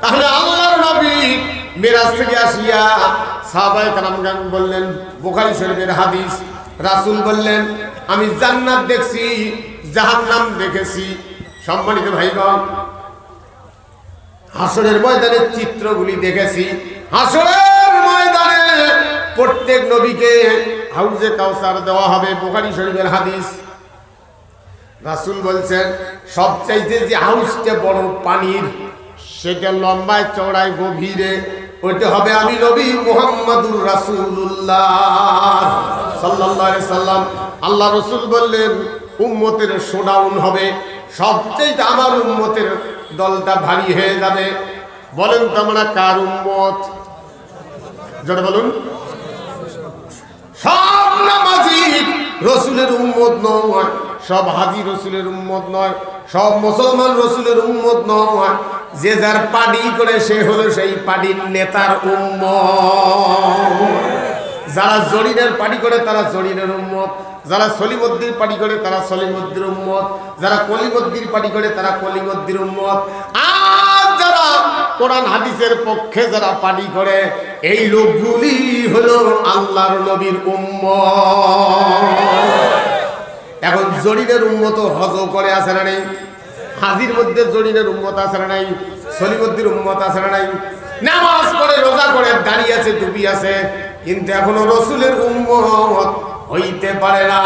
তাহলে আল্লাহর নবী মিরাজ থেকে আসিয়া সাহাবায়ে কেরামগণ বললেন, বুখারী শরীফের হাদিস, রাসূল বললেন আমি জান্নাত দেখছি, জাহান্নাম দেখেছি। সম্মানিত ভাইগণ, হাসরের ময়দানের চিত্রগুলি দেখেছি। হাসরের ময়দানে প্রত্যেক নবীকে হাউজে কাউসার দেওয়া হবে, বুখারী শরীফের হাদিস। রাসূল বলছেন সবচাইতে যে হাউজটা বড় পানির, সেটা লম্বায় চওড়ায় গভীরে, ওইটা হবে আমি নবী মুহাম্মদুর রাসূলুল্লাহ সাল্লাল্লাহু আলাইহি সাল্লাম। আল্লাহ রাসূল বললেন উম্মতের শোডাউন হবে, সবচেয়ে আমার উম্মতের দলটা ভারী হয়ে যাবে। বলেন তো আমরা কার উম্মত? জোরে বলুন। সব নামাজি রাসূলের উম্মত নয়, সব হাজী রাসূলের উম্মত নয়, সব মুসলমান রাসূলের উম্মত নয়। যে যার পার্টি করে সে হলো সেই পার্টির নেতার উম্মত। যারা জরিনের পার্টি করে তারা জরিনের উম্মত, যারা সলিমুদ্দির পার্টি করে তারা সলিমুদ্দির উম্মত, যারা কলিমুদ্দির পার্টি করে তারা কলিমুদ্দির উম্মত। আর যারা কোরআন হাদিসের পক্ষে যারা পার্টি করে, এই লোকগুলি হলো আল্লাহর নবীর উম্মত। এখন জরিনের উম্মত হজ করে আছে না নেই? হাজির মধ্যে জরিনের উম্মত আছে না নাই? সলিমুদ্দির উম্মত আছে না নাই? নামাজ পড়ে, রোজা করে, দাঁড়িয়ে আছে, টুপি আছে, কিন্তু এখনো রসুলের উম্মত হইতে পারে না।